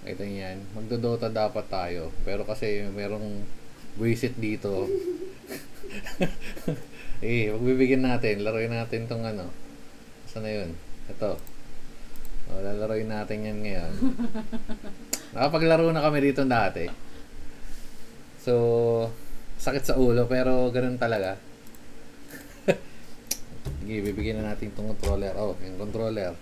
Kita niyo yan. Magdodota dapat tayo. Pero kasi merong buwisit dito. Magbibigyan natin. Laruin natin tong ano. Saan na yun? Ito. Lalaroin natin yan ngayon. Nakapaglaro na kami dito dati. So, sakit sa ulo pero ganun talaga. Sige, bibigyan na natin itong controller. Yung controller.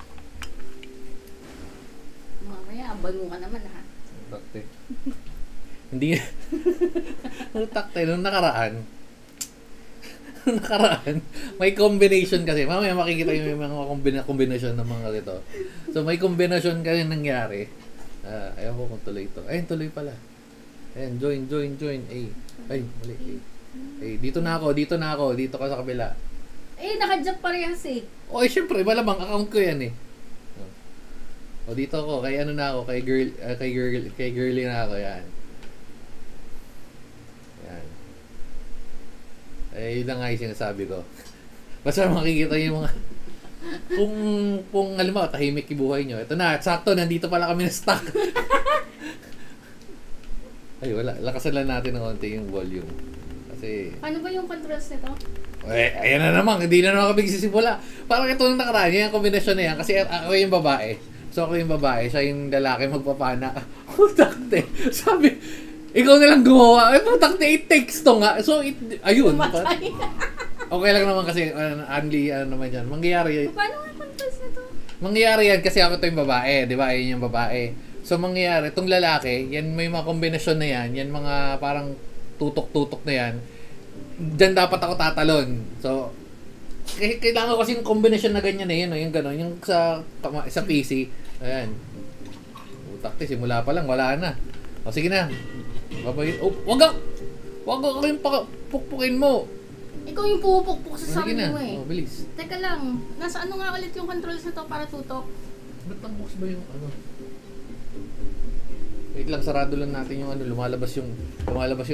Mamaya, abalo ka naman ha. Takte. Hindi. Takte, nung nakaraan. May combination kasi. Mamaya makikita yung mga kombinasyon ng mga ito. So, may kombinasyon kasi nangyari. Ayaw ko kung tuloy ito. Ayun, tuloy pala. Ayun, join. Ay, mali. Dito na ako. Dito ka sa kabila. Naka-jump parehas eh. Syempre, malamang account ko yan eh. Dito ako. Kay ano na ako. Kay girly na ako. Yan. Yun lang nga yung sinasabi ko. Basta makikita yung mga... Kung alam mo, tahimik yung buhay nyo. Ito na, sakto, nandito pala kami na-stuck. Wala. Lakasan lang natin ng konti yung volume. Kasi... Ano ba yung controls nito? Ayan na naman. Hindi na naman kami sisimula. Parang ito nung nakaraan. Yung kombinasyon na yan. Kasi ako yung babae. So ako yung babae. Siya yung lalaki magpapana. Takte. Sabi, ikaw na lang gumawa. Takte, it takes to nga. So, ayun. Okay lang naman kasi, only, naman yan. Mangyayari. Paano nga controls nito? Mangyayari yan kasi ako ito yung babae. Di ba? Ayun yung babae. So, mangyayari. Itong lalaki, yan may mga kombinasyon na yan. Yan mga parang tutok-tutok na yan. Diyan dapat ako tatalon. So, kailangan ko kasi yung kombinasyon na ganyan eh. Yung gano'n. Yung sa PC. Ayan. Takte, simula pa lang. Wala na. Sige na. Wag ako yung pukpukin mo. Ikaw yung pupukpuk sa sarili mo eh. Bilis. Teka lang. Nasa ano nga ulit yung controls nito para tutok? Ba't ang box ba yung ano? Wait lang, sarado lang natin yung ano, lumalabas yung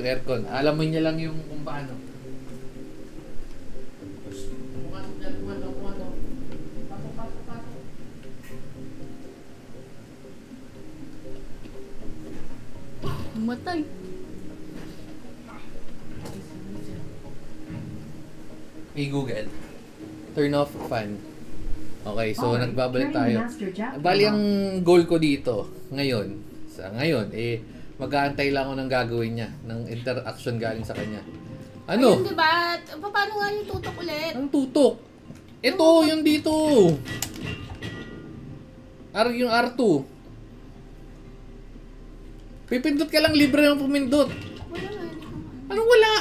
aircon. Alamin niya lang yung kung paano. Matay. Google. Turn off fan. Okay, so nagbabalik tayo. Bali ang goal ko dito ngayon, mag-aantay lang ako ng gagawin niya, ng interaction galing sa kanya. Ano? Ayun, diba? Paano nga yung tutok ulit? Ang tutok? Ito, yung dito. Yung R2. Pipindot ka lang, libre ng pumindot. Wala nga. Anong wala?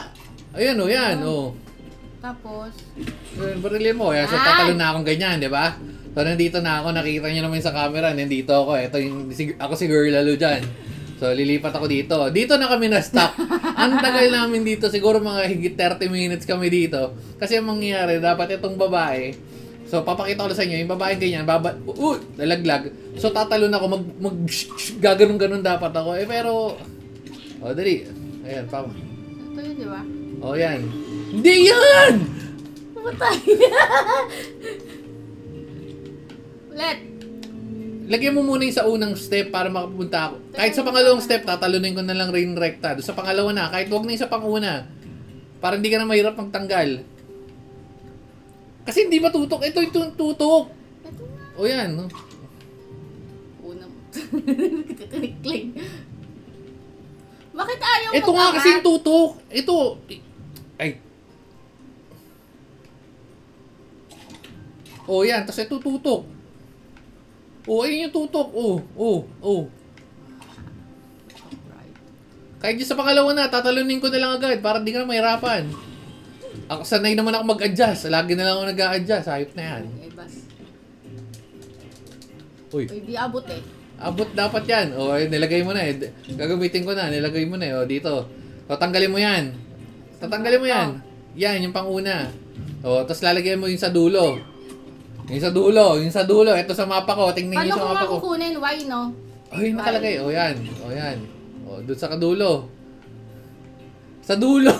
Ayan o, yan o. Tapos? Barilin mo. Yan, so tatalon na akong ganyan, di ba? So nandito na ako, nakita niyo naman sa camera, nandito ako. Ito ako si Girl Lalo dyan. So lilipat ako dito. Dito na kami na-stop. Ang tagal namin dito, siguro mga higit 30 minutes kami dito. Kasi ang mangyayari, dapat itong babae, so papakita ko sa inyo, yung babae ganyan, lalaglag. So tatalon ako, gaganon-ganon dapat ako. Pero, dali. Ayan, papa. Ito yun, di ba? Yan. Hindi yan! Matay. Ulit. Lagyan mo muna yung sa unang step para makapunta ako. Kahit sa pangalawang step, tatalunin ko na lang rin rekta. Doon sa pangalawa na, kahit huwag na yung sa panguna. Para hindi ka na mahirap magtanggal. Kasi hindi matutok. Ito yung tutok. Ito nga. Yan. Una mo. Klikling. Bakit ayaw mo Ito nga kasi yung tutok. Ito. Ay. Yan. Tapos ito tutok. Ayun yung tutok. Kahit yung sa pangalawa na, tatalunin ko na lang agad para di ka na mahirapan. Ako sanay naman ako mag-adjust. Lagi na lang ako nag-a-adjust. Hayop na yan. Bas. Di abot eh. Abot dapat yan. Nilagay mo na eh. Gagamitin ko na. Nilagay mo na eh. Dito. Tanggalin mo yan. Tatanggalin mo yan. Yan, yung panguna. Tapos lalagyan mo yung sa dulo. Yung sa dulo. Ito sa mapa ko. Tingnan niyo sa mapa ko. Paano kung kukunin? Why, no? Nakalagay. Yan. Doon sa kadulo. Sa dulo.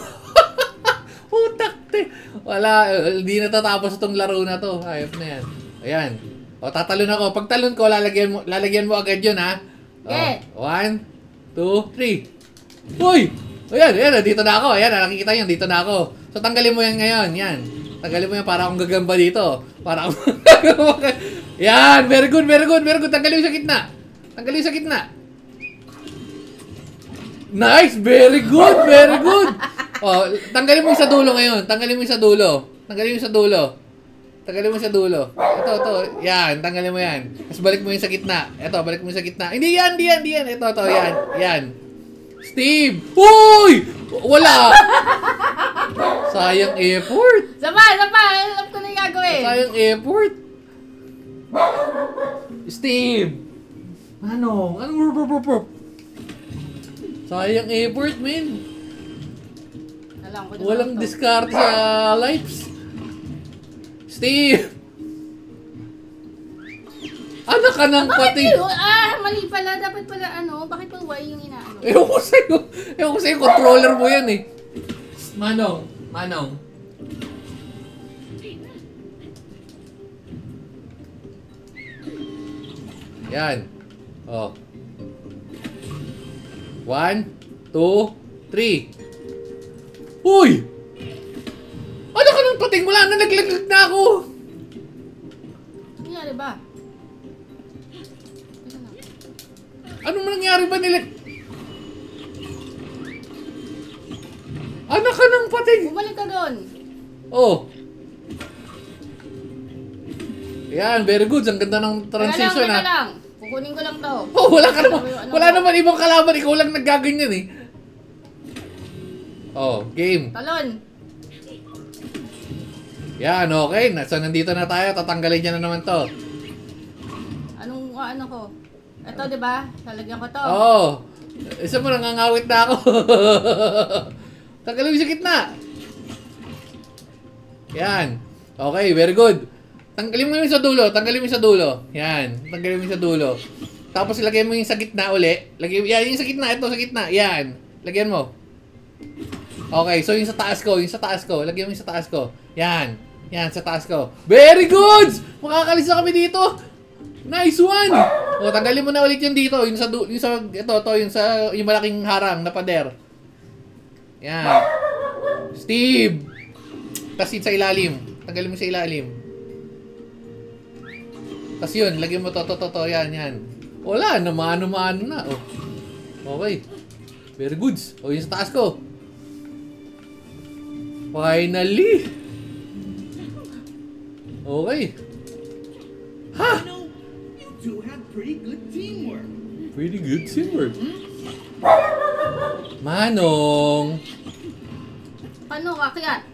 Takte. Wala. Hindi natatapos itong laro na to. Hayop na yan. Ayan. Tatalon ako. Pag talon ko, lalagyan mo agad yun, ha? Okay. 1, 2, 3. Uy! Ayan, ayan, dito na ako. Ayan, nakikita nyo, dito na ako. So, tanggalin mo yan ngayon. Yan. Tanggalin mo yan para akong gagamba dito. Para akong... Yan, very good, very good, very good. Tanggalin mo sa gitna. Tanggalin mo sa gitna. Nice, very good, very good. Oh, tanggalin mo yung sa dulo ngayon. Tanggalin mo yung sa dulo. Tanggalin mo yung sa dulo. Tanggalin mo sa dulo. Ito. Yan, tanggalin mo yan. Tapos balik mo yung sa gitna. Ito, balik mo yung sa gitna. Hindi yan. Ito, yan. Steve! Uy! Wala! Sayang effort. Sapa. Alam ko na yung gagawin. Sayang effort. Steve! Anong? Sayang effort, man. Alam ko na Walang to. discard sa lives. Steve! Anak ka ng pati. Mali pala. Dapat pala bakit pa Y yung inaano? Ewan ko sa'yo, controller mo yan eh. Manong. Yan. Oh. 1, 2, 3. Uy! Ano ka ng pating mula? Nalaglag na ako! Ano nangyari ba? Ano man nangyari ba nila? Anak ka ng pating! Bumalik ka doon. Oh. Yan, very good. Ang ganda ng transition Teka ha. lang. Kukunin ko lang to. Oh, wala naman ibang kalaban. Ikaw lang naggaganyan eh. Oh, game. Talon. Yan, okay. So, nandito na tayo. Tatanggalin niya na naman to. Anong ano ko? Ito, di ba? Lalagyan ko to. Oh. Isa mo, nangangawit na ako. Tanggalin mo sa gitna. Yan. Okay, very good. Tanggalin mo yung sa dulo. Yan. Tanggalin mo yung sa dulo. Tapos ilagay mo yung sa gitna uli. Yan, yung sa gitna. Ito, sa gitna. Yan. Lagyan mo. Okay, so yung sa taas ko. Lagyan mo yung sa taas ko. Yan. Yan, sa taas ko. Very good! Makakalis na kami dito. Nice one! O, tanggalin mo na ulit yung dito. Yung yung malaking harang na pader. Yan. Steve! Tapos yun sa ilalim. Tanggalin mo sa ilalim. Tapos yun, lagyan mo to. Yan. Wala, namano na. Oh. Okay. Very good. O, yung sa taas ko. Finally! Okay. Ha! You two have pretty good teamwork. Pretty good teamwork. Manong! Paano kakyat?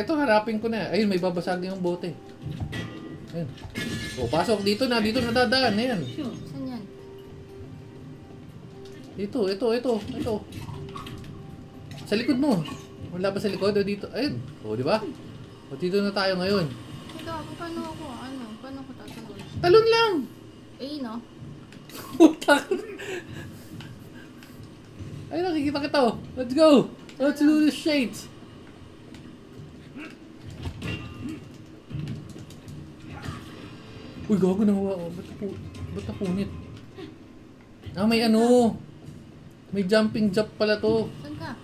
Ito, harapin ko na. Ayun, may babasag yung bote. Ayun. O, pasok. Dito na dadaan. Ayan. Saan yan? Ito. Sa likod mo. Wala ba sa likod? O, dito. Ayun. O, di ba? O, dito na tayo ngayon. Ito, paano ko tatalon? Talon lang! No? Putak! Ay, nakikita kita. Let's go! Let's do this shit! Uy, gago na hawa. Ba't napunit? Ah, may ano. May jumping jump pala to. Saan ka?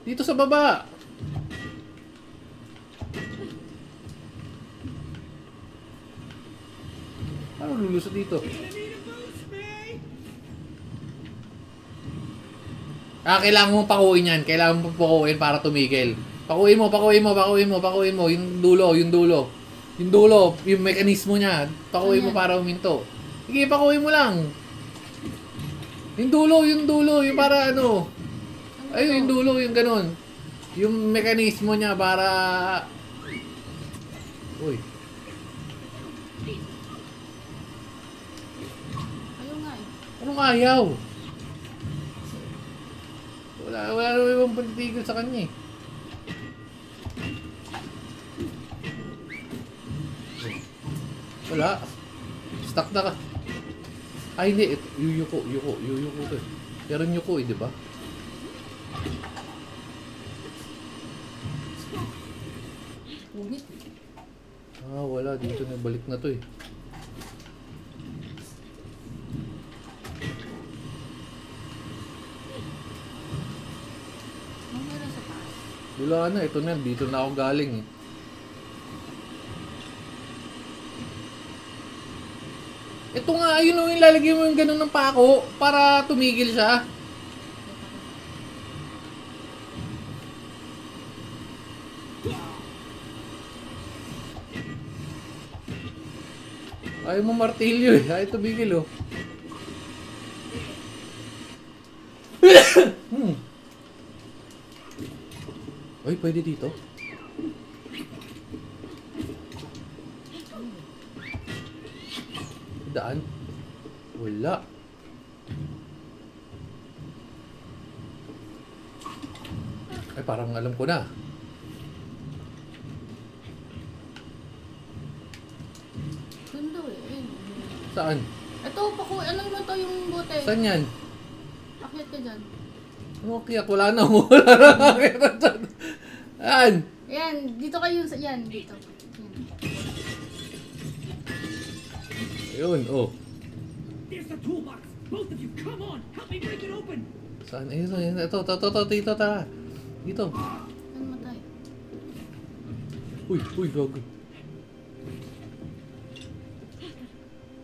Dito sa baba. Paano lulusot dito? Kailangan mong pakuin yan. Kailangan mong pakuin para tumigil. Pakuin mo. Yung dulo. Yung mekanismo niya. Pakuin mo para uminto. Sige, pakuin mo lang. Yung dulo. Yung para ano. Ayun, yung dulo. Yung ganun. Yung mekanismo niya para... Uy. Ayaw nga eh. Anong ayaw? Wala naman ibang pagtitigil sa kanya eh. Wala. Stuck na ka. Ay hindi. Yuyuko to eh. Pero yuko eh, di ba? Punit. Wala. Dito na balik na to eh. Wala na, ito na. Dito na ako galing eh. Ito nga, ayun o, ilalagay mo yung ganun ng pako para tumigil siya. Ayaw mo martilyo eh. Ayaw tumigil oh. Ay, pwede dito. Daan? Wala. Ay, parang alam ko na. Ganda eh. Saan? Ito, ano mo to yung bote? Saan yan? Akyat ka dyan. Okay, wala na. Wala na. Saan? Yan, dito kayo. Yan, dito. Yan. Ayun, oh. There's the toolbox. Both of you, come on. Help me break it open. Saan? Ayun, ayun. Ito, dito, tara. Dito. Saan matay? Uy, gago.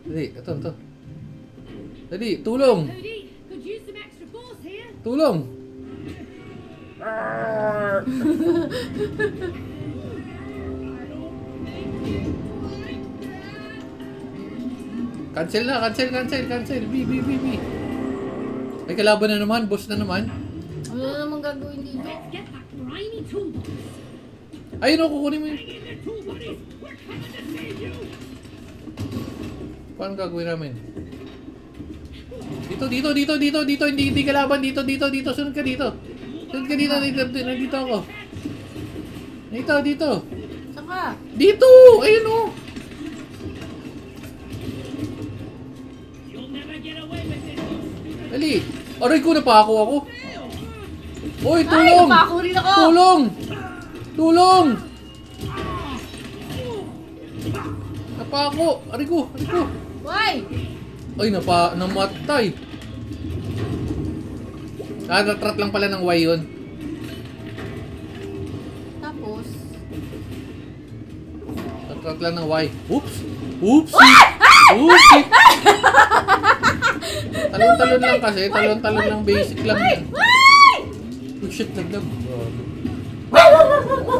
Dali, ito. Dali, tulong. Cody, could use some extra force here. Tulong. Cancel na, cancel. B. May kalaban na naman, boss na naman. Ano na naman gagawin dito? Let's get that grimy toolbox. Ayun o, kukunin mo yun. Bring in the tool buddies. We're coming to save you. Paano gagawin namin? Dito. Hindi kalaban. Dito. Sunod ka dito. Nandito ako. Dito. Saan ka? Dito! Ayun o. You'll never get away with this. Dali. Aray ko, napako ako. Uy, Ay, tulong! napako rin ako! Tulong! Napako! Aray ko! Why? Ay, namatay. Natrat lang pala ng Y yun. Tapos? Natrat lang ng Y. Oopsie! Talon-talon lang kasi. Talon lang. Basic lang yan. Oh shit, nagdag.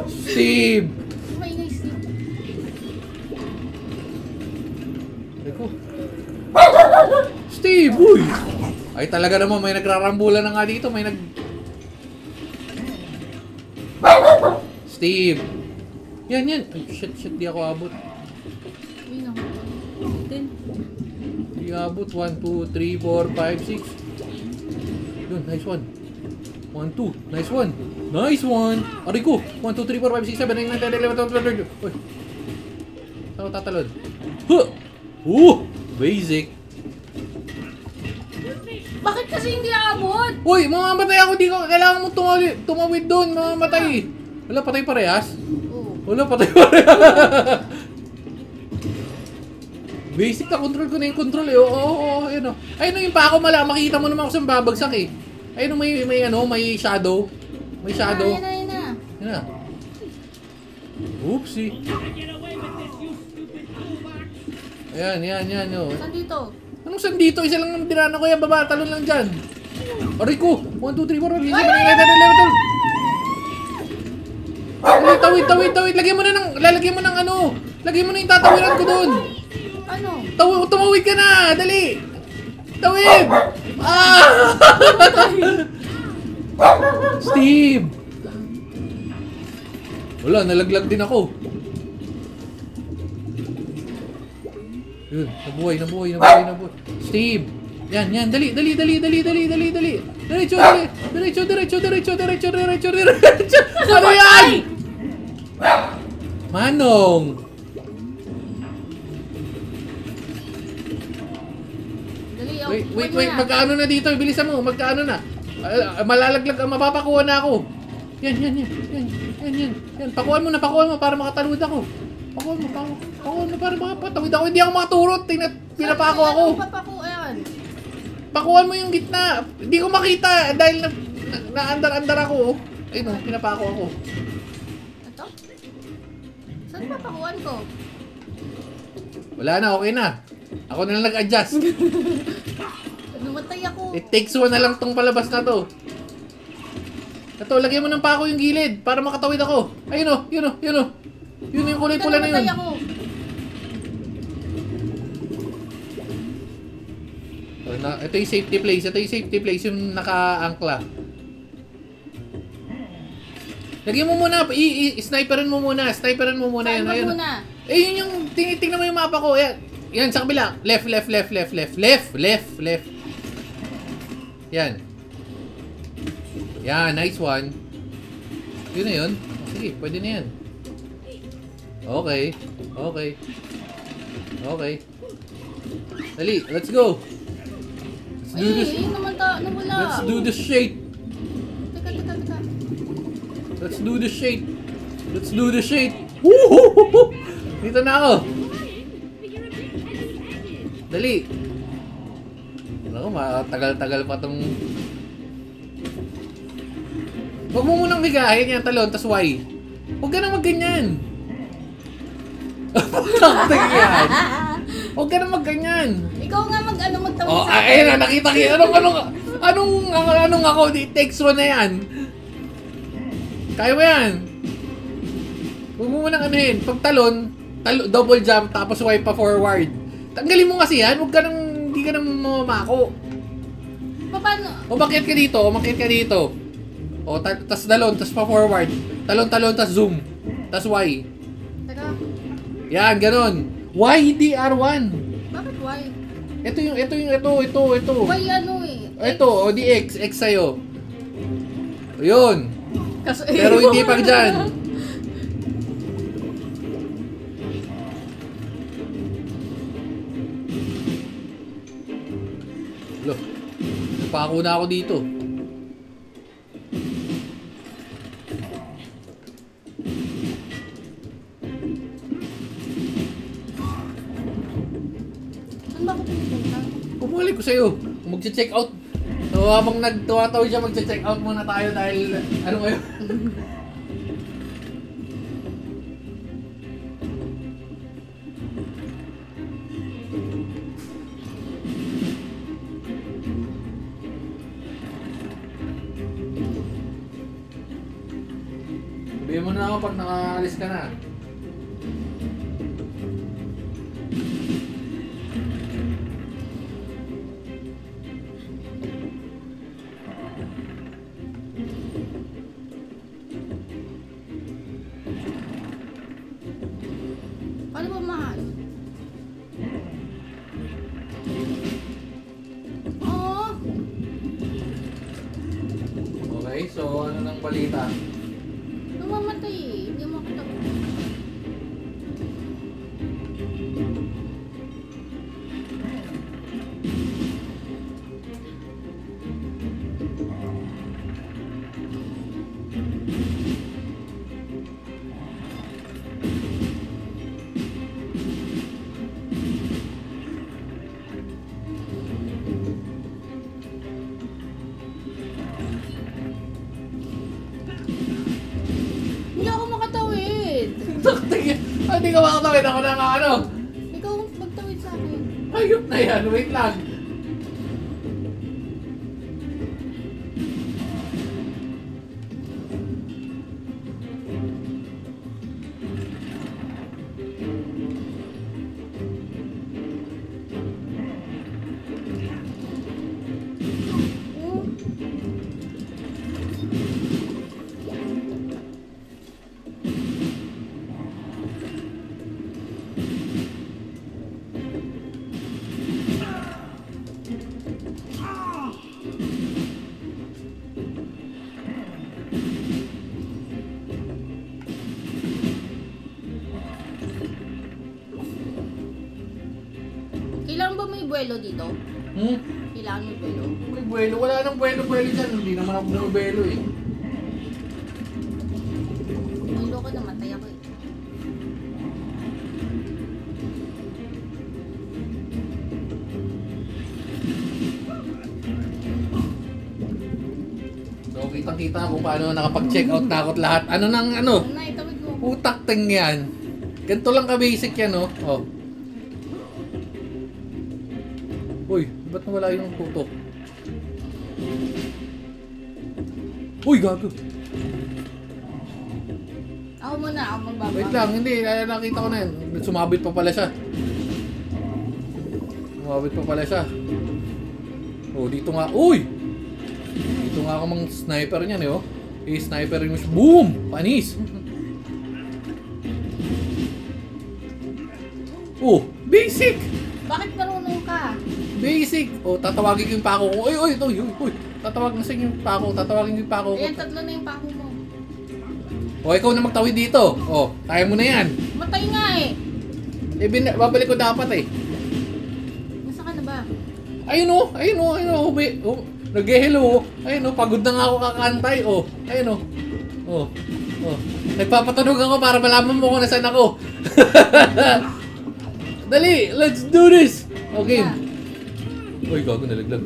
Steve! Maingay Steve. Eko. Steve, uy! Ay talaga naman, may nagrarambulan na nga dito. Steve! Yan. Ay shit, di ako abot. Uy, no. 10. Di abot. 1, 2, 3, 4, 5, 6. Yun, nice one. 1, 2, nice one. Aray ko! 1, 2, 3, 4, 5, 6, 7, 8, 9, 10, 11, 12, 13. Uy! Saan ako tatalon? Basic. Bakit kasi hindi aabot? Uy! Mamamatay ako! Di ko kailangan mo tumawid doon. Mamamatay. Wala, patay parehas? Oo. Wala, patay parehas. Basic na control ko na yung control eh. Oo, ayun o. Ayun o yung pa ako makita mo naman ako sa babagsak eh. Ayun o may shadow. May shadow. Yan na. Yan na. Oopsie. You'll never get away with this, you stupid toolbox. Ayan o. Saan dito? Anong saan dito? Isa lang naman dinaanan ko yan. Baba, talon lang dyan. Aray ko! 1, 2, 3, 4, 5, 6, 7, 8, 9, 10, 11, 12. Tawid. Lalagyan mo ng ano. Lagyan mo na yung tatawiran ko doon. Ano? Tumawid ka na. Dali. Tawid. Steve. Wala, nalaglag din ako. Yun, nabuhay. Steve. Yan, dali. Diretso. Ano yan? Manong. Dali, Wait, magkaano na dito? Bilisan mo, magkaano na? Malalaglag, mapapakuha na ako. Yan. Pakuhan mo para makatalud ako. Pakuhan mo para makapatawid ako. Hindi ako makaturot. Pinapako ako. Papakuan. Pakuhan mo yung gitna. Hindi ko makita dahil na-andar-andar ako. Ay no, pinapako ako. Ito? Saan papakuan ko? Wala na, okay na. Ako na lang nag-adjust. Namatay ako. It takes one na lang tong palabas na to. Ito, lagyan mo ng pako yung gilid para makatawid ako. Ayun o, yun o, yun o. Yun yung kulay pula na yun. Namatay ako. Ito yung safety place. Ito yung safety place, yung naka-angkla. Lagyan mo muna, sniperin mo muna. Sniperin mo muna Saan yan. ba Ayun. muna? Eh, yun yung, tingnan mo yung mapa ko. Yan, yan sa kabila. Left, left, left, left, left, left, left, left. Yan. Yan, nice one. Yun na yun. Sige, pwede na yan. Okay. Okay. Okay. Dali, let's go. Let's do this. Yun naman nawala. Let's do this shit. Teka. Let's do this shit. Let's do this shit. Woohoo! Dito na ako. But you're a bit heavy-handed. Dali. Naku, matagal-tagal pa tong... Huwag mo munang bigahin yan, talon, tas Y. Huwag ka nang magganyan. Taktik yan. Huwag ka nang magganyan. Ikaw nga magtawid Oh, sa ayun na, nakita ko. Anong ako, di text mo na yan. Kaya mo yan. Huwag mo munang anuhin. Pag talon, double jump, tapos Y pa forward. Tanggalin mo kasi yan. Huwag ka nang, hindi ka nang mamako. Paano? Umakyat ka dito. O, tas talon, tas pa forward. Talon, tas zoom. Tas Y. Teka, Yan, ganon. Y, hindi R1. bakit why? Ito. Why ano eh? Ito, o di X sa'yo. Yun. Kaso, Pero hindi pag dyan. Look, napako na ako dito. Saan ba ako pinipunta? Pumuli ko sa'yo. Kung magche-check out. So, habang nagtuwataw siya, magche-check out muna tayo dahil, ano ngayon? Sabihin mo na ako pag nakaalis ka na. Paano ba mahal? Oo. Okay, so ano nang balita? Namamatay eh. Hindi mo makatawid. Hindi ako makatawid. Hindi ka makatawid ako na nga ano. Ikaw magtawid sa akin. Hayop na yan, wait lang. Oo. Kailangan ba may buwelo dito? Kailangan may buwelo. May buwelo, wala nang buwelo dyan. Hindi naman ako bumibelo eh. Buwelo ko, namatay ako eh. So, Kitang-kita ko paano nakapag-check out na ako at lahat. Ano nang ano? Ano na, itawid mo. Utak ting yan. Ganito lang ka-basic yan, oh. Oh. Uy, ba't nawala yung tutok? Uy, gago. Ako muna, ako magbaba. Wait lang, hindi. Nakita ko na yan. Sumabit pa pala siya. Sumabit pa pala siya. Oh, dito nga. Uy! Dito nga ako mang sniper niyan, eh, oh. I-sniper mo siya. Boom! Panis! Oh, basic! Bakit marunong ka? Basic! Oh, tatawagin ko yung pako ko. Uy! Tatawagin na sa yung pako. Tatawagin ko yung pako ko. Ayan, tatlo na yung pako mo. Oh, ikaw na magtawid dito. Oh, kaya mo na yan. Matay nga eh. Babalik ko dapat eh. Nasa ka na ba? Ayun oh. Nag-hello oh. Ayun oh, pagod na nga ako kakantay oh. Ayun oh. Oh. Nagpapatunog ako para malaman mo kung nasaan ako. Dali, let's do this. Okay. Uy, gago, nalaglag.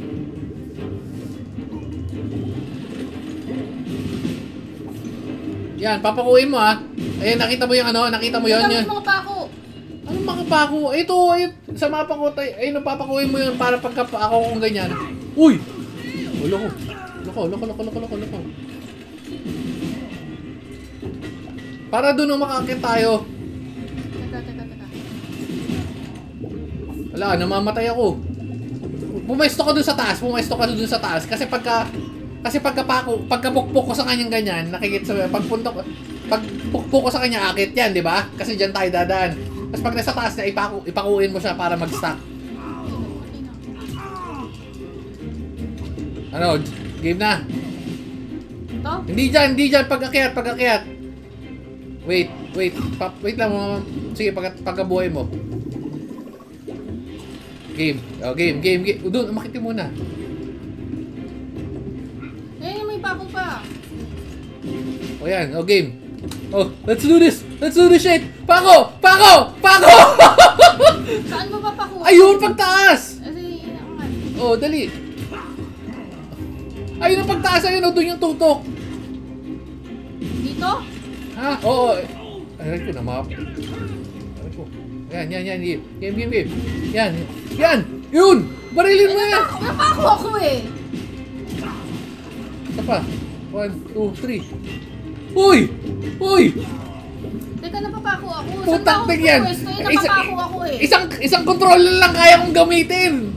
Yan, papakuin mo ha. Ayan, nakita mo yung ano, nakita mo yun. Ang mga pako. Anong mga pako? Ito, sa mapa ko, ayun, papakuin mo yun para pagka ako kung ganyan. Uy! Loko. Para doon makakit tayo. Teka. Wala, namamatay ako. Pumesto ka doon sa taas. Kasi pagkapukpok ko sa kanyang ganyan, nakikita sa pagpukpok ko sa kanya, akit yan, di ba? Kasi dyan tayo dadaan. Tapos pag nasa taas na, ipakuin mo siya para mag-stack. Ano? Game na? Ito? Hindi dyan. Pag-akyat. Wait lang. Sige, pagkabuhay mo. Game. Doon, umakit mo muna. May pako pa. O yan, game. Oh, let's do this shit! Pako! Saan mo pa pako? Ayun, pagtaas! Kasi, inaangat. Oh, dali. Ayun ang pagtaas, doon yung tutok. Dito? Ha? Oo. Aray ko na, map. Aray ko. Yan. Game. Yan! Yun! Barilin mo yan! Napako ako eh. Isa pa. 1, 2, 3. Uy! Teka, napapako ako. Putak din yan! Napapako ako eh. Isang controller lang kaya kong gamitin!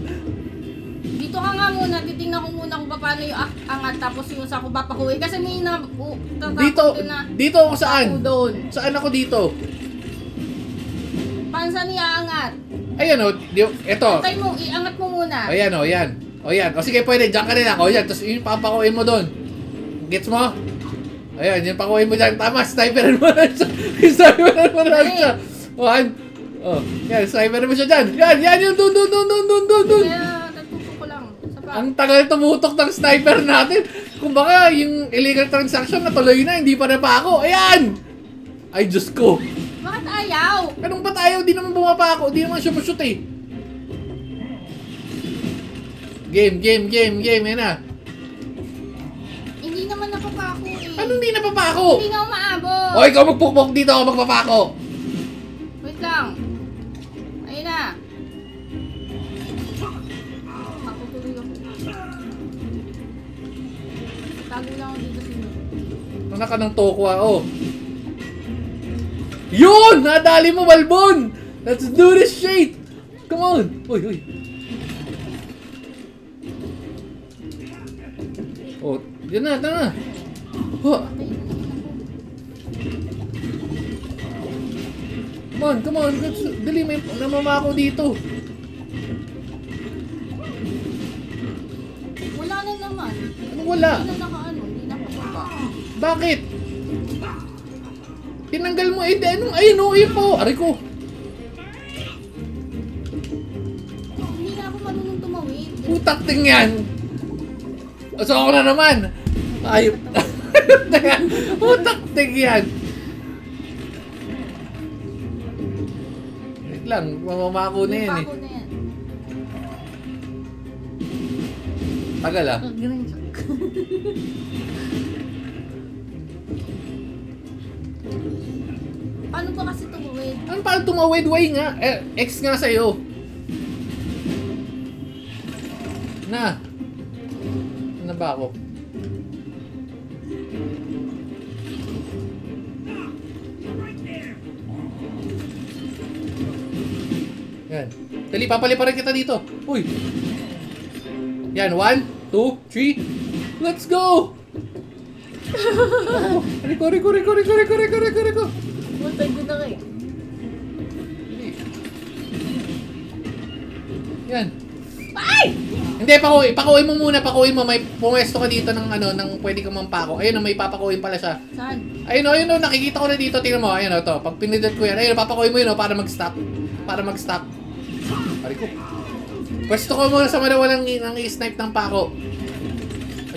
Dito ka nga muna, titingnan ko muna kung paano yung angat tapos yung sa ko papakuwi. Kasi may Dito ako saan? doon. Saan ako dito? Pansa niya angat. Ayan o, eto. Antay mo, iangat mo muna. Ayan o, yan. O sige, pwede, dyan ka rin ako. Yan, tapos yung papakuin mo doon. Gets mo? Ayan, yung pakuin mo dyan. Tama, sniperin mo na siya. Sniperin mo na siya. Yan, sniperin mo siya dyan. Yan, yung doon. Kaya, nagtutok ko lang. Ang tagal tumutok ng sniper natin. Kumbaga, yung illegal transaction natuloy na, hindi pa na pa ako. Ayan! Ay, Diyos ko. Bakit ayaw? Anong ba't ayaw? Di naman bumapa ako. Di naman siya mashoot eh. Game. Yan na. Hindi naman napapako eh. Anong di napapako? Hindi na umaabot. O, ikaw magpukpok dito ako magpapako. Wait lang. Ayun na. Makutuloy ako. Tago lang ako dito sa inyo. Ano ka ng tokwa, oh. Yun! Nadali mo, Balbon! Let's do this shit! Come on! Uy. Oh, yan na, tara. Oh. Come on. Dali, may namamako dito. Wala na naman. Anong wala? Hindi na hindi na papapa. Bakit? Tinanggal mo, ayun po. Aray ko. Hindi na ako marunong tumawid. Putak ting yan. So ako na naman. Ayop. Putak ting yan. Wait lang, mamamako na yan eh. Pako na yan. Tagal ah. Paano ba kasi tumawid? Ano paano tumawid? Y nga. X nga sa'yo. Na. Ano ba ako? Yan. Dali, papaliparin kita dito. Uy. Yan, 1, 2, 3. Let's go! Riko. Matay ko na kayo. Yan. Ay! Hindi, pakuin mo muna, pakuin mo. May pumwesto ka dito ng ano, ng pwede kang mampako. Ayun, may papakuin pala siya. Saan? Ayun, nakikita ko na dito. Tingnan mo, ayun, to. Pag pinindot ko yan, ayun, papakuin mo yun, para mag-stop. Para mag-stop. Pari ko. Pwesto ko muna sa walang nang i-snipe ng pako.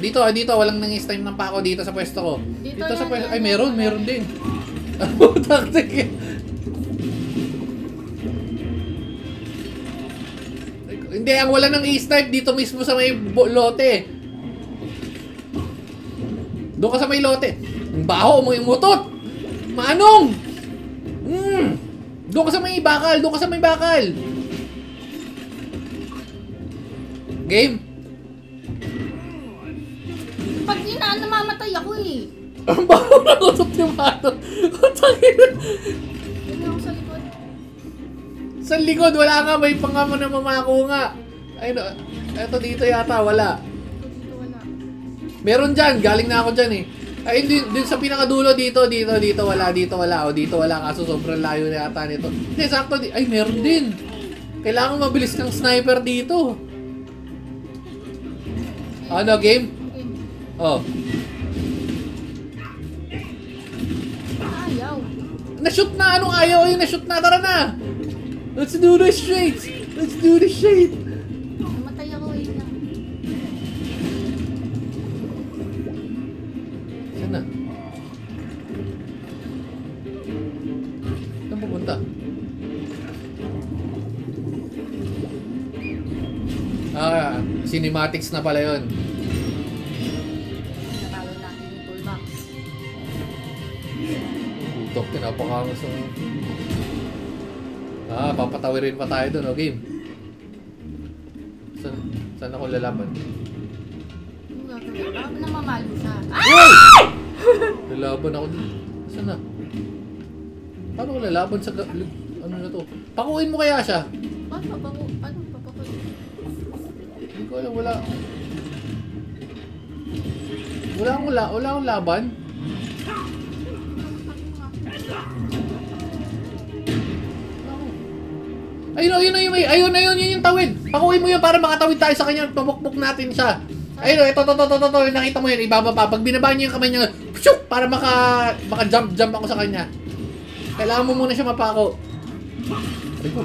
Dito, walang nang i-snipe ng pako dito sa pwesto ko. Dito sa pwesto. Ay, meron din. Taktik. Hindi, ang wala nang i-snipe dito mismo sa may lote. Doon ka sa may lote. Ang baho mo yung mutot. Manong! Doon ka sa may bakal. Game? Pag inaan, namamatay ako eh. Ang baho na kutot yung bato. Yun ako sa likod. Sa likod, wala nga. May pangamo na mamako nga. Ayun, eto dito yata, wala. Dito wala. Meron dyan, galing na ako dyan eh. Ayun, din sa pinakadulo dito wala. O, dito wala, kaso sobrang layo na yata nito. Hindi, sakto, ay, meron din. Kailangan mabilis kang sniper dito. Ano, game? Oh. Ayaw. Na-shoot na! Anong ayaw? Ayun, na-shoot na! Tara na! Let's do this shit! Namatay ako eh. Saan na? Saan pupunta? Cinematics na pala yun. Natalo natin yung toolbox. Putok, pinapakangas ng... papatawirin pa tayo dun, game. Saan ako lalaban? Ano gagawin? Baka namamalo siya. Lalaban ako dun. Saan na? Paano ko lalaban sa... Ano na to? Pakuin mo kaya siya? Paano papakuin? Hindi ko alam, wala. Wala akong laban. Ayun yung tawid. Pakuin mo yun para makatawid tayo sa kanya. Pabukbuk natin siya. Ayun, ito, nakita mo yun, ibababa. Pag binaba niya yung kamay niya, shoot, para maka-jump ako sa kanya. Kailangan mo muna siya mapako. Riko.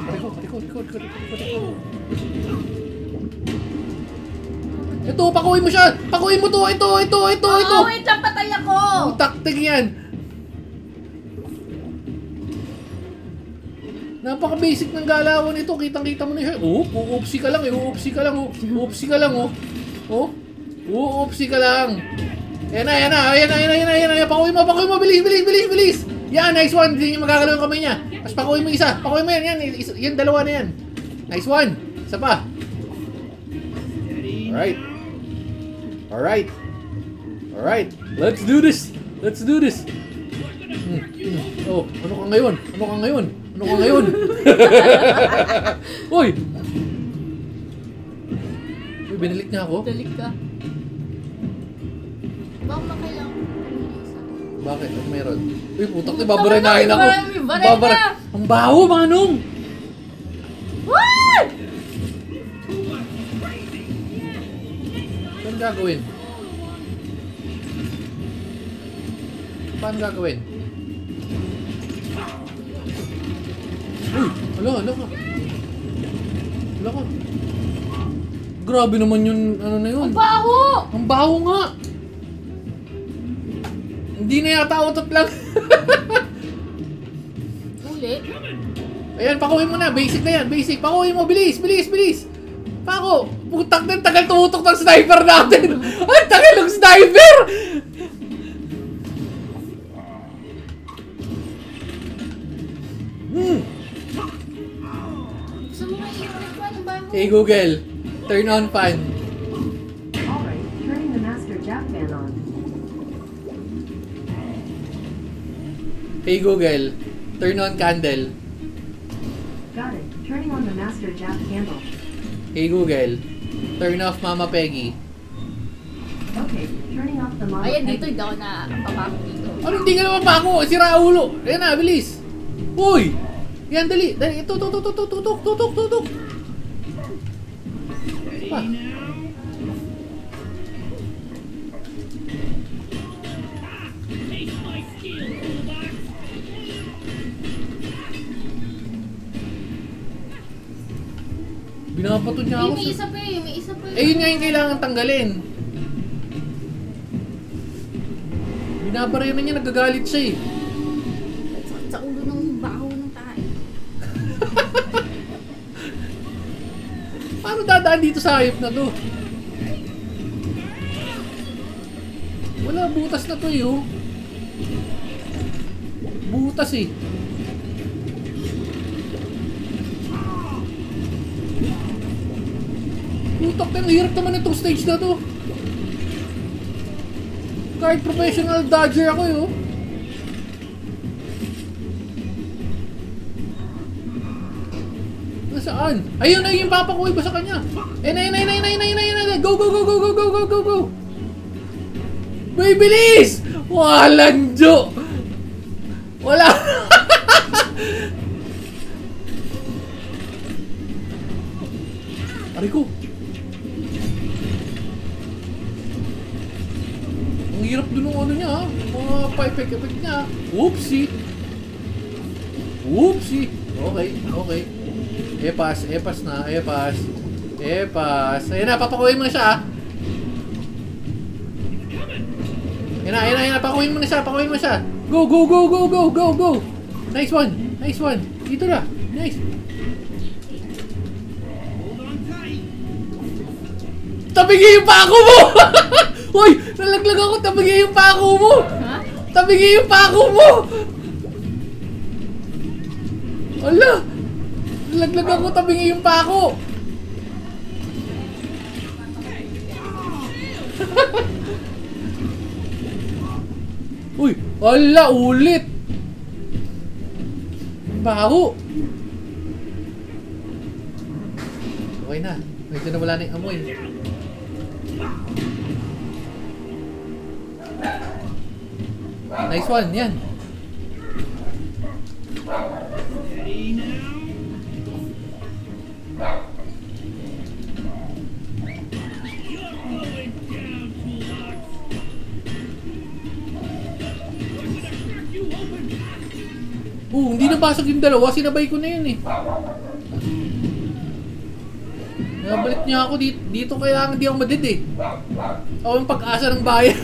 Ito, pakuin mo siya. Pakuin mo to. Ito. Wait lang, patay ako. Taktik yan. Napaka-basic ng galawan ito. Kitang-kita mo na siya. Uupsi ka lang. Uupsi ka lang. Uupsi ka lang. Ayan na. Pakuin mo. Bilis. Yan, nice one. Hindi niya magagalaw yung kamay niya. Tapos pakuin mo isa. Pakuin mo yan. Yan, dalawa na yan. Nice one. Isa pa. Alright. Let's do this. Oh, ano ka ngayon? Uy, binalik niya ako? Dalik ka. Baka makailangan ko isa. Bakit? Ano meron? Uy, putak na, babaranahin ako. Baray na! Ang baho, Manong! What? Saan gagawin? Paano gagawin? Uy, hala ka. Grabe naman yung ano na yun. Ang baho! Ang baho nga! Hindi na yata utot lang. Ulit? Ayan, pakuhin mo na. Basic na yan. Pakuhin mo. Bilis. Pako! Putak na, tagal tumutok ng sniper natin. Ang tagal ng sniper! Hey Google, turn on fan. Alright, turning the master jack fan on. Hey Google, turn on candle. Got it, turning on the master jack candle. Hey Google, turn off Mama Peggy. Okay, turning off the mama. Ayan, dito, hindi ako na papasok dito. Ano, hindi ka naman pa ako. Sira ulo. Ayan na, bilis. Uy! Yan, dali. Dali. Tutok, tutok, tutok, tutok, tutok, tutok. Pa. Taste my skill, toolbox. Binabato niya ako. May isa pa eh, may isa pa eh. Eh, yun nga yung kailangan tanggalin. Binabaryo na niya, nagagalit siya eh. Sa ulo ng baho ng tayo. Paano dadaan dito sa hayop na to? Wala, butas na to eh oh. Butas eh. Putak na, hirap naman itong stage na to. Kahit professional dodger ako eh oh. Nasaan? Ayun na yung papa ko, iba sa kanya. Eh, na. Go, go, go, go, go, go, go, go, go. May bilis! Walang jo! Wala! Aray ko. Ang hirap dun ng ano niya ha. Mga pa-effect niya. Whoopsie. Whoopsie. Okay, okay. Epas na, epas. Ayun na, papakuhin mo na siya ha. Ayun na, pakuhin mo na siya, Go, go, go, go, go, go, go. Nice one. Dito na. Nice. Hold on tight. Tabigi yung pako mo! Uy! Nalaglag ako, tabigi yung pako mo! Ha? Tabigi yung pako mo! Ala! Nalaglag ako, tabigi yung pako! Uy! Ala! Ulit! Baho! Okay na. Medyo nawala na yung amoy. Nice one, yan. Ready now? You're going down, toolbox. I'm gonna crack you open. Hindi nabasag yung dalawa. Sinabay ko na yun eh. Nabalik niya ako dito. Dito kailangan di ako madid eh. Ako yung pag-asa ng bayan.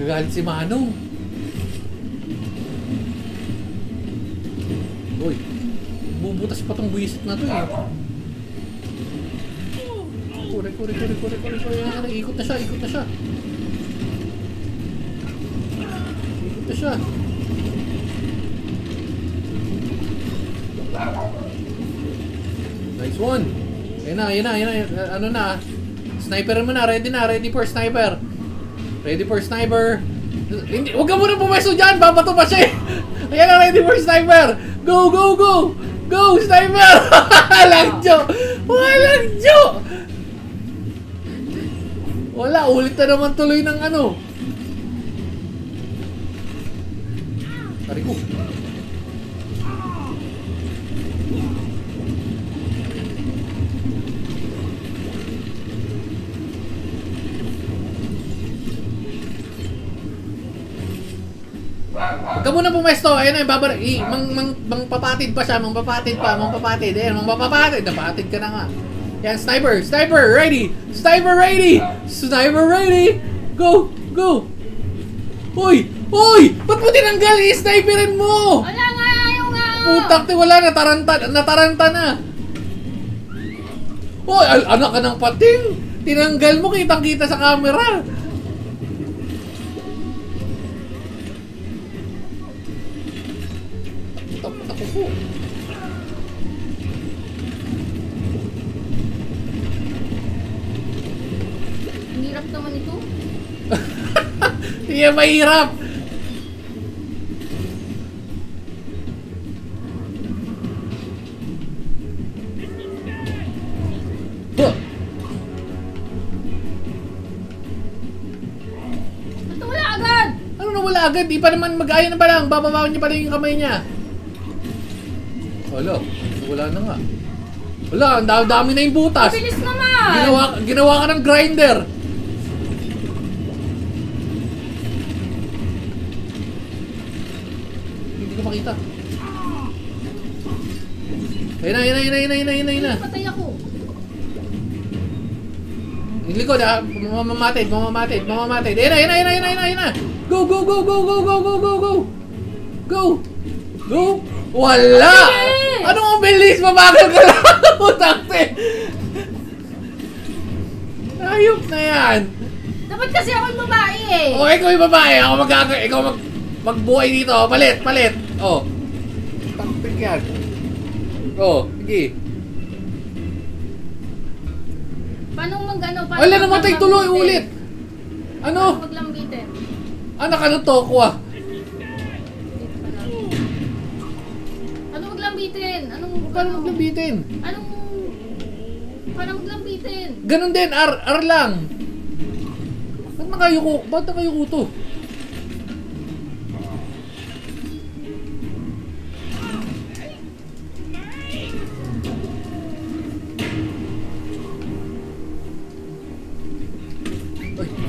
Gagalit si Manong. Uy, bubutas pa tong buwisit na to eh. Kure. Ikot na siya. Ikot na siya. Nice one. Ayun na. Ano na? Sniper mo na. Ready for sniper. Hindi, huwag ka muna pumeso dyan. Babato pa siya eh. Ayan na, ready for sniper. Go. Go, sniper. Walang jo. Wala, ulit na naman tuloy ng ano. Tari ko. Huwag ka muna pumesto. Ayun na, mangpapatid pa siya. Mangpapatid. Ayan, mangpapatid. Napatid ka na nga. Yan, sniper, ready. Sniper ready. Go. Uy. Ba't mo tinanggal? I-sniperin mo. Wala nga, ayaw nga. Putak, wala. Nataranta na. Uy, anak ka ng pating. Tinanggal mo, kitang-kita sa camera. Naku. Ang hirap naman ito. Hindi yan mahirap. Huh. Ba't wala agad? Ano na wala agad? Di pa naman mag-aya na pa lang. Bababawan niya pa lang yung kamay niya. Wala. Wala na nga. Wala. Ang dami na yung butas. Bilis naman! Ginawa ka ng grinder. Hindi ko makita. Ayun na. Patay ako. Yung likod ha. Mamamatid. Ayun na. Go. Wala! Bilis! Anong ang bilis? Mabagal ka lang! Putakte! Ayop na yan! Dapat kasi ako yung babae eh. O, ikaw yung babae. Ikaw magbuhay dito. Palit. O. Taktik yan. O, sige. Paano mag-ano? Wala, namatay tuloy ulit! Ano? Paano maglambitin? Anak, ano to? Kuha. Paano maglambitin? Paano maglambitin? Paano maglambitin? Ganun din, R lang. Ba't nakayuko to?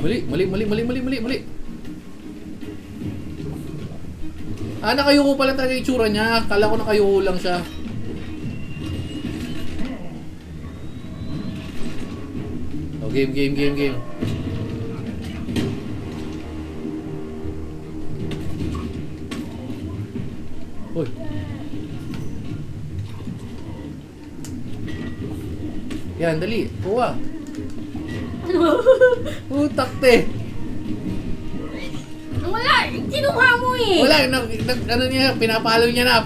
Ay, mali. Nakayuko pala talaga yung itsura niya. Kala ko nakayuko lang siya. Oh, game. Hoy. Yan, dali. Kuha. Takte. Wala! Kinuha mo eh! Wala, ano niya, pinapalo niya na.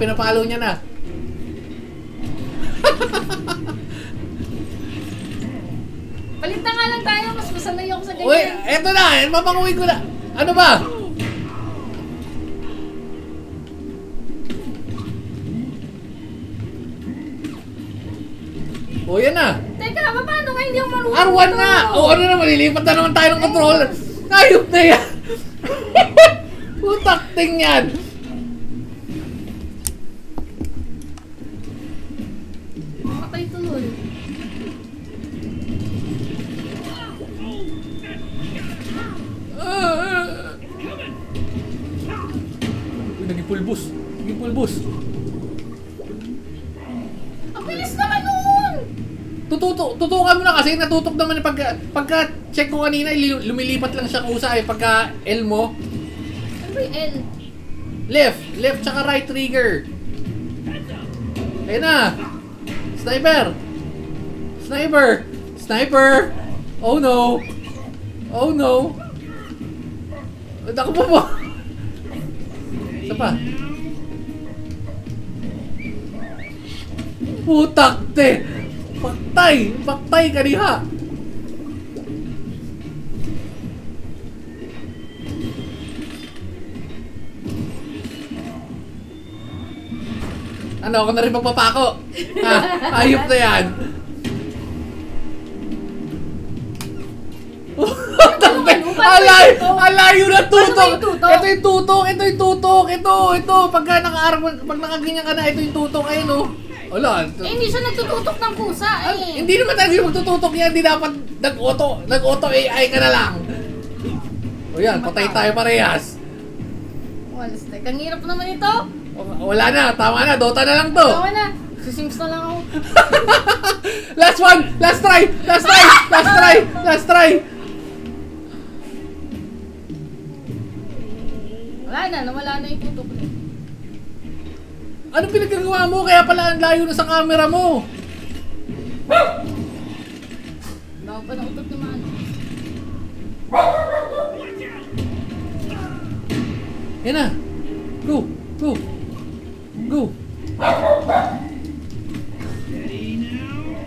Palit na nga lang tayo, mas masanay ako sa ganyan. Uy, eto na, mapanguwi ko na. Ano ba? O, yan na. Teka, paano nga hindi ako marunong R1 ito? na! O, ano na, malilipat na naman tayo ng controller. Ayop na yan. Putakting yan. Patay tuloy. Uy, naging pulbos. Ang bilis naman nun! Tutukan mo na kasi natutok naman pagka check ko kanina lumilipat lang siya kusa pagka L mo. Ano ba yung L? Left tsaka right trigger. Ayun na. Sniper. Oh no. Naku po. Isa pa. Putakte. Paktay ka diha. Ano, ako na rin magpapako. Ayop na yan. Alayo na tutok. Ito yung tutok. Ito. Pag nakaganyan ka na, ito yung tutok. Ayun o. Wala. Hindi siya nagtututok ng pusa eh. Hindi naman talaga yung magtututok yan. Hindi dapat nag-auto AI ka na lang. O yan, patay tayo parehas. Walas na. Ang hirap naman ito. Wala na, tama na. Dota na lang to. Tawa na. Sisims na lang ako. Last one! Last try! Nawala na yung tutok. Ano pinagagawa mo? Kaya pala ang layo na sa camera mo. Bago pa na utot naman. Yan na. Go. Steady now.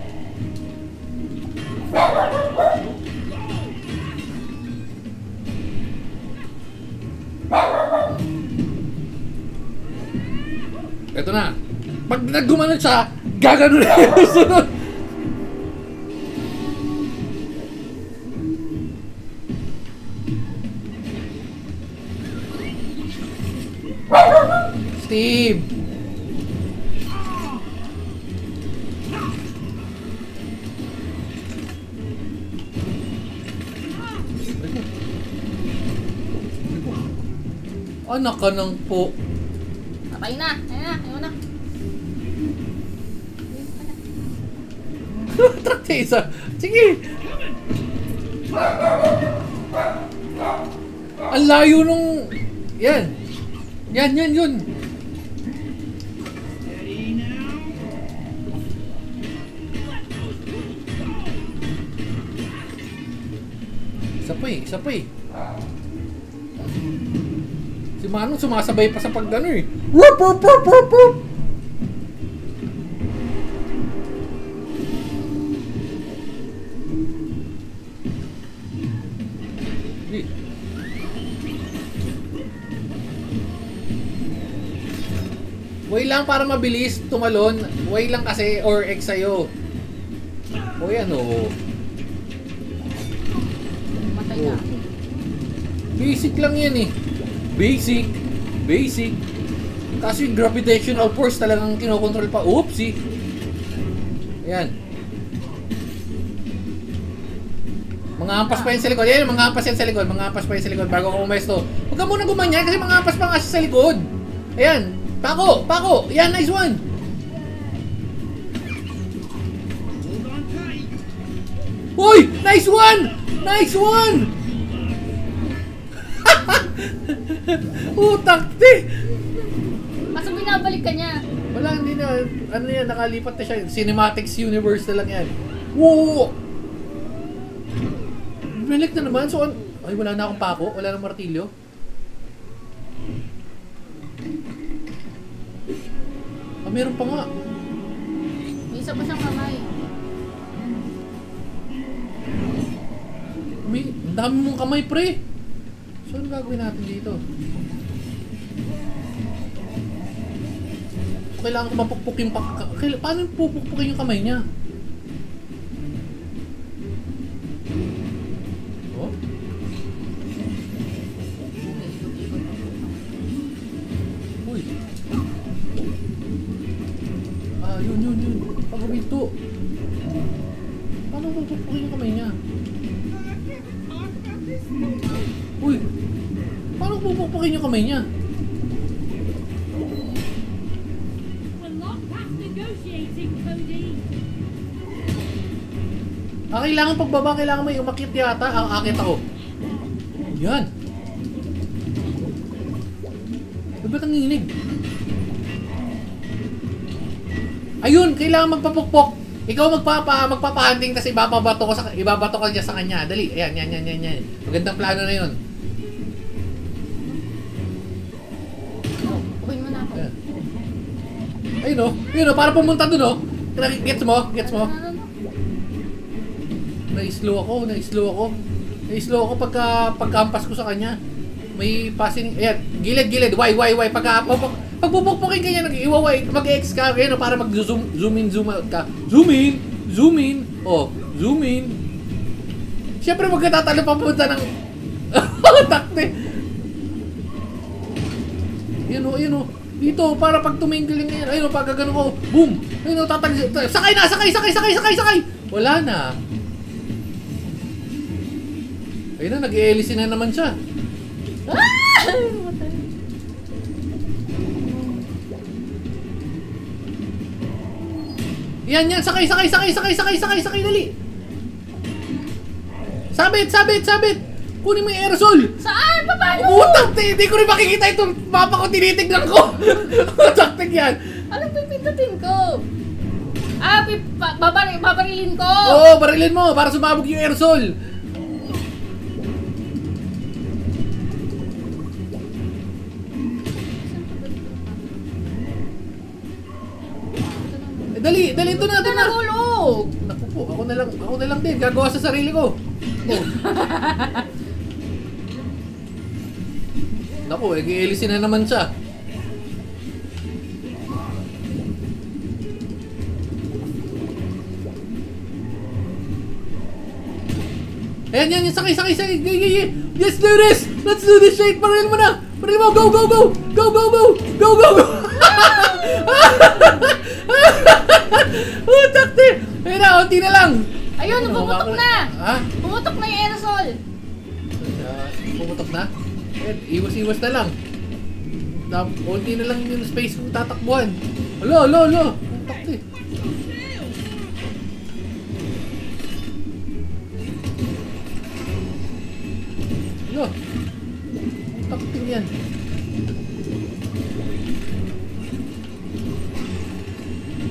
Ito na. Pag naggumanon siya, gagano na yung sunod. Steve! Anak ka ng po. Patay na. Ayun na. Ayun na. Truck niya isa. Sige! Ang layo nung... Yan. Yan, yun. Steady now. Isa pa eh. Si Manong sumasabay pa sa pagdano eh. Rup, rup, rup, rup, rup. Eh. Way lang para mabilis tumalon. Way lang kasi or X sa'yo. O yan o. Matay na. Basic lang yan eh. Basic. Kasi yung gravitational force talagang kinokontrol pa. Oopsie. Ayan. Mga ampas pa yun sa likod. Ayan, mga ampas yan sa likod. Mga ampas pa yun sa likod bago ako umesto. Huwag ka muna gumanyan kasi mga ampas pa nga siya sa likod. Ayan. Pako. Yan, nice one. Hold on tight. Uy! Nice one! Utak, te! Kaso binabalik ka niya. Wala, hindi na. Ano yan, nakalipat na siya. Cinematics universe na lang yan. Woo! Balik na naman. So, ay, wala na akong pako. Wala nang martilyo. Ah, meron pa nga. May isa pa siyang kamay. Ang dami mong kamay, pre. So, ano gagawin natin dito? So, kailangan ko mapukpuk yung paano pupukpukin yung kamay niya? Oh? Uy. Ah, yun. Pag huminto. Paano pupukpukin yung kamay niya? Uy! Paano pupukpukin yung kamay niya? We're not past negotiating, Cody. Kailangan pagbaba, kailangan may umakit yata. Akit ako. Yan. Ba't ang nginig? Ayun, kailangan magpapukpok. Ikaw magpapahanding tapos ibabato ka dyan sa kanya. Dali. Ayan. Magandang plano na yun. Bukuin mo na ako. Ayan. Ayun o, para pumunta dun o. Gets mo? Na-slow ako pagkampas ko sa kanya. May passing, ayan, gilid. Why? Pagpupukpukin ka niya, mag-X ka, ayan, para mag-zoom out ka. Zoom in. Oh, zoom in. Siyempre, magkatatalo papunta ng... takte. Ayun o. Dito, para pag tumingil yung yan. Ayun o, pag gano'n ko, boom. Ayun o, sakay na. Wala na. Ayun na, nag-i-LC na naman siya. Yan, sakay, dali. Sabit. Kunin mo yung aerosol. Saan? Paano? Utang, hindi ko rin makikita itong mapa ko, tinitignan ko. Utang, yan. Anong pipindutin ko? Babarilin ko. Oo, barilin mo para sumabog yung aerosol. Dali, ito na, ito na. Nahulog! Naku po, ako na lang din. Gagawa sa sarili ko. Oh. Naku, giilisin na naman siya. Ayan, sakay. Let's do this! Let's do this shit! Baril mo na! Baril mo! Go! Takti! Ayun na, unti na lang! Ayun, pumutok na! Ha? Pumutok na yung aerosol! Pumutok na? Iwas na lang. Unti na lang yung space kung tatakbuhan. Alo! Takti! Alo! Takti yan.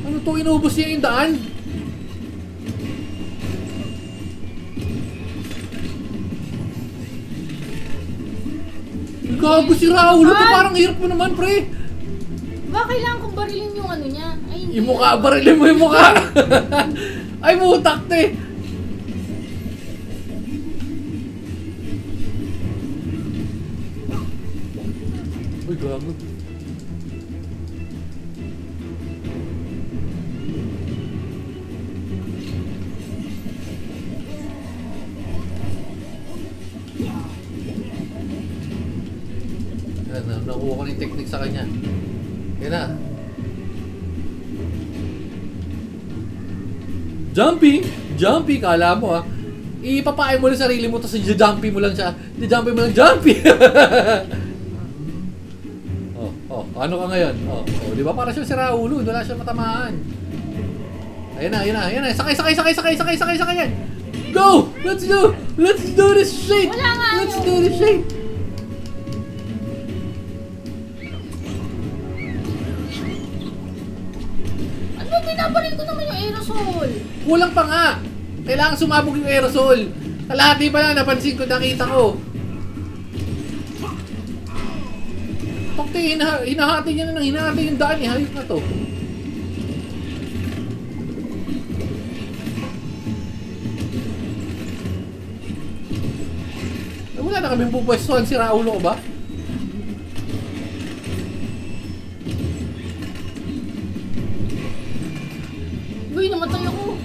Ano to? Inubos niya yung daan? Gago si Raul. Ito parang hirap mo naman, pre. Ba, kailangan kong barilin yung ano niya. Ay, hindi. Yung mukha, barilin mo yung mukha. Ay, mutak, te. Uy, gago. Nakuha ko na yung technique sa kanya. Yan na. Jumpy, kala mo ha. Ipapain mo lang sarili mo, tapos jumpy mo lang siya. Jumpy. Ano ka ngayon? Di ba para siya si Raulo, wala siya matamaan. Ayan na. Sakay yan. Go! Let's do this shit! Wala nga Let's yun. do this shit! Ano, binabaril ko naman yung aerosol. Kulang pa nga. Kailangan sumabog yung aerosol. Kalahati pa lang, napansin ko, nakita ko. Pakti, hinahati niya na hinahati yung daan. Hayop na to. Wala na kaming pupwestuhan, si Raulo ko ba? Uy, namatay ako.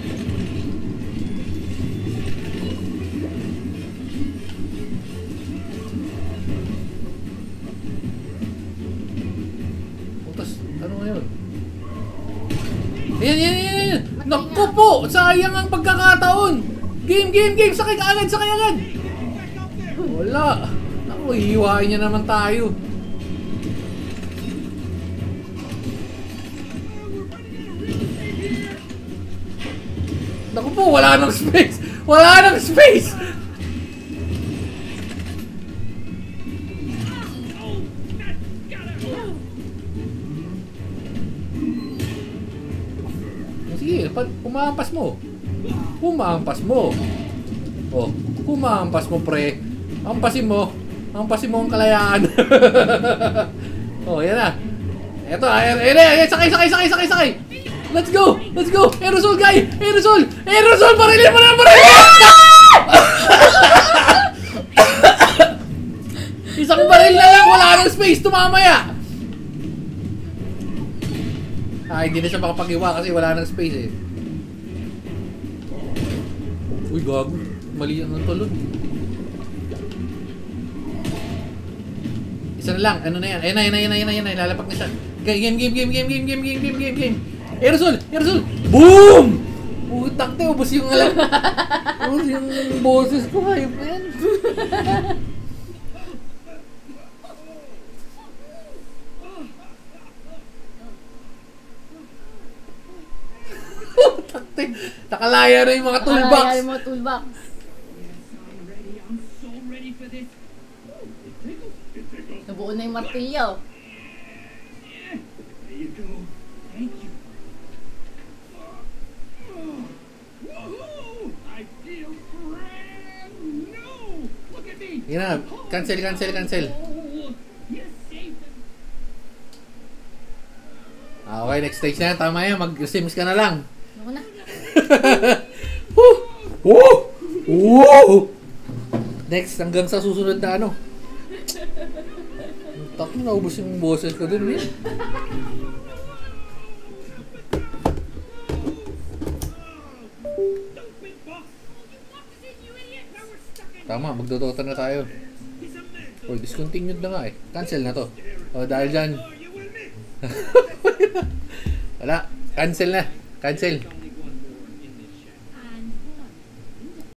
Tapos, ano ngayon? Ayan. Naku po! Sayang ang pagkakataon! Game! Sakay agad! Wala! Naku, hihiwain niya naman tayo. Naku po, wala nang space! Sige, kumampas mo. Kumampas mo, pre. Ampasin mo ang kalayaan. Yan na. Eto, ayan, sakay. Let's go! Aerosol, guy! Aerosol! Barilin mo na! Isang baril na lang, wala nang space to mamaya. Hindi na siya makapag-iwa kasi wala nang space eh. Uy, gago. Mali ang tulog. Isa na lang. Ano na yan? Ayun na. Lalapak na siya. Game. Aerosol! Boom! Putak tayo. Ubus yung alam. Ubus yung boses ko. Hayop na yan. Putak tayo. Nakalaya na yung mga toolbox. Ay, mo toolbox. I'm so ready for this. Nabuo na yung martilyo. There you go. Thank you. Woohoo! I feel brand new. Look at me. Yan na. Cancel. Oh, you saved them. Okay, next stage na yan. Tama yan. Mag-sims ka na lang. Ako na. Woo! Woo! Woo! Next, hanggang sa susunod na ano. Tak na, naubos yung boses ko dun, eh. Tama, magdodota na tayo. Oh, discontinued na nga eh. Cancel na to. Oh, dahil dyan. Wala, cancel na. Cancel.